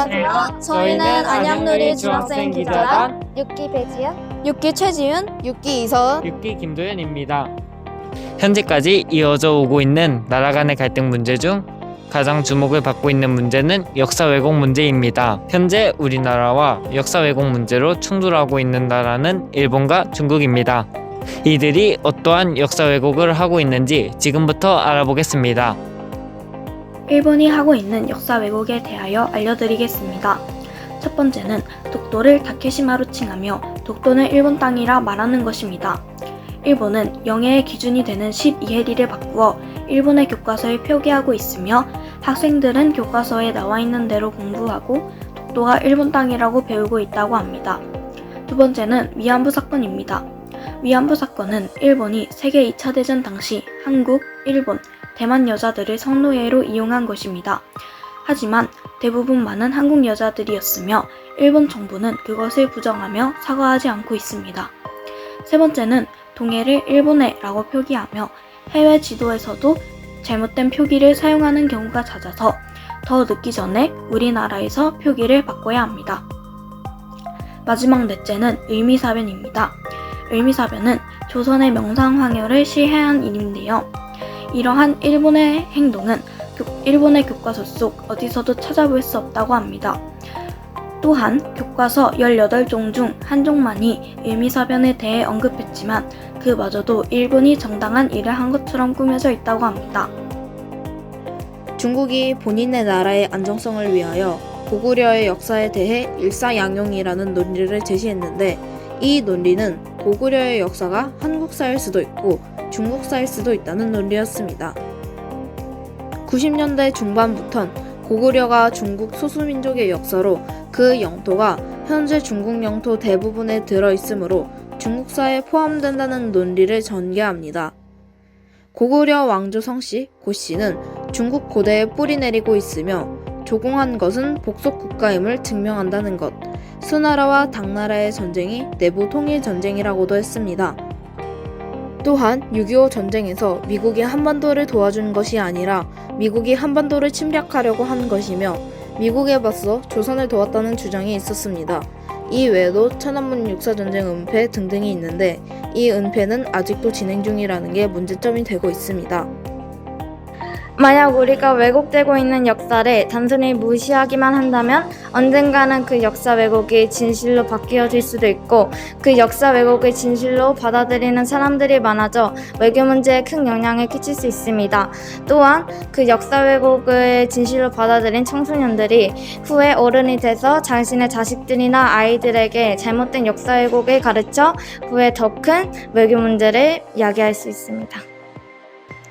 안녕하세요. 저희는 안양누리 중학생 기자단 6기 배지연, 6기 최지윤, 6기 이서은, 6기 김도현입니다. 현재까지 이어져 오고 있는 나라 간의 갈등 문제 중 가장 주목을 받고 있는 문제는 역사 왜곡 문제입니다. 현재 우리나라와 역사 왜곡 문제로 충돌하고 있는 나라는 일본과 중국입니다. 이들이 어떠한 역사 왜곡을 하고 있는지 지금부터 알아보겠습니다. 일본이 하고 있는 역사 왜곡에 대하여 알려드리겠습니다. 첫 번째는 독도를 다케시마로 칭하며 독도는 일본 땅이라 말하는 것입니다. 일본은 영해의 기준이 되는 12해리를 바꾸어 일본의 교과서에 표기하고 있으며 학생들은 교과서에 나와 있는 대로 공부하고 독도가 일본 땅이라고 배우고 있다고 합니다. 두 번째는 위안부 사건입니다. 위안부 사건은 일본이 세계 2차 대전 당시 한국, 일본, 대만 여자들을 성노예로 이용한 것입니다. 하지만 대부분 많은 한국 여자들이었으며 일본 정부는 그것을 부정하며 사과하지 않고 있습니다. 세 번째는 동해를 일본해라고 표기하며 해외 지도에서도 잘못된 표기를 사용하는 경우가 잦아서 더 늦기 전에 우리나라에서 표기를 바꿔야 합니다. 마지막 넷째는 을미사변입니다. 을미사변은 조선의 명상황후를 시해한 일인데요. 이러한 일본의 행동은 일본의 교과서 속 어디서도 찾아볼 수 없다고 합니다. 또한 교과서 18종 중 한 종만이 을미사변에 대해 언급했지만 그마저도 일본이 정당한 일을 한 것처럼 꾸며져 있다고 합니다. 중국이 본인의 나라의 안정성을 위하여 고구려의 역사에 대해 일사양용이라는 논리를 제시했는데 이 논리는 고구려의 역사가 한국사일 수도 있고 중국사일 수도 있다는 논리였습니다. 90년대 중반부턴 고구려가 중국 소수민족의 역사로 그 영토가 현재 중국 영토 대부분에 들어있으므로 중국사에 포함된다는 논리를 전개합니다. 고구려 왕조 성씨 고씨는 중국 고대에 뿌리 내리고 있으며 조공한 것은 복속 국가임을 증명한다는 것, 수나라와 당나라의 전쟁이 내부 통일 전쟁이라고도 했습니다. 또한 6.25 전쟁에서 미국이 한반도를 도와준 것이 아니라 미국이 한반도를 침략하려고 한 것이며 미국에 맞서 조선을 도왔다는 주장이 있었습니다. 이 외에도 천안문 육사전쟁 은폐 등등이 있는데 이 은폐는 아직도 진행 중이라는 게 문제점이 되고 있습니다. 만약 우리가 왜곡되고 있는 역사를 단순히 무시하기만 한다면 언젠가는 그 역사 왜곡이 진실로 바뀌어질 수도 있고 그 역사 왜곡을 진실로 받아들이는 사람들이 많아져 외교 문제에 큰 영향을 끼칠 수 있습니다. 또한 그 역사 왜곡을 진실로 받아들인 청소년들이 후에 어른이 돼서 자신의 자식들이나 아이들에게 잘못된 역사 왜곡을 가르쳐 후에 더 큰 외교 문제를 야기할 수 있습니다.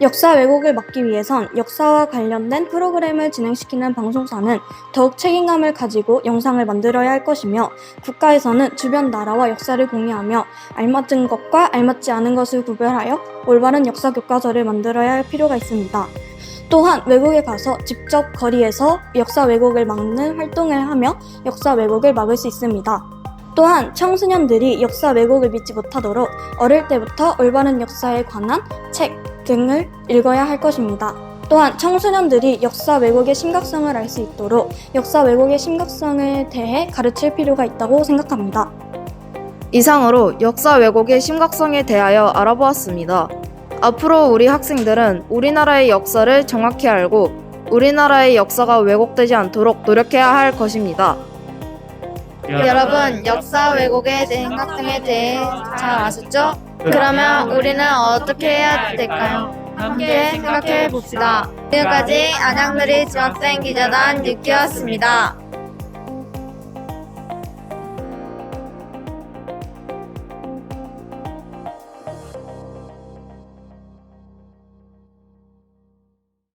역사 왜곡을 막기 위해선 역사와 관련된 프로그램을 진행시키는 방송사는 더욱 책임감을 가지고 영상을 만들어야 할 것이며 국가에서는 주변 나라와 역사를 공유하며 알맞은 것과 알맞지 않은 것을 구별하여 올바른 역사 교과서를 만들어야 할 필요가 있습니다. 또한 외국에 가서 직접 거리에서 역사 왜곡을 막는 활동을 하며 역사 왜곡을 막을 수 있습니다. 또한 청소년들이 역사 왜곡을 믿지 못하도록 어릴 때부터 올바른 역사에 관한 책 등을 읽어야 할 것입니다. 또한 청소년들이 역사 왜곡의 심각성을 알 수 있도록 역사 왜곡의 심각성에 대해 가르칠 필요가 있다고 생각합니다. 이상으로 역사 왜곡의 심각성에 대하여 알아보았습니다. 앞으로 우리 학생들은 우리나라의 역사를 정확히 알고 우리나라의 역사가 왜곡되지 않도록 노력해야 할 것입니다. 여러분, 역사 왜곡의 심각성에 대해 잘 아셨죠? 그러면 우리는 어떻게 해야 될까요? 함께 생각해 봅시다. 지금까지 안양누리 중학생 기자단 6기였습니다.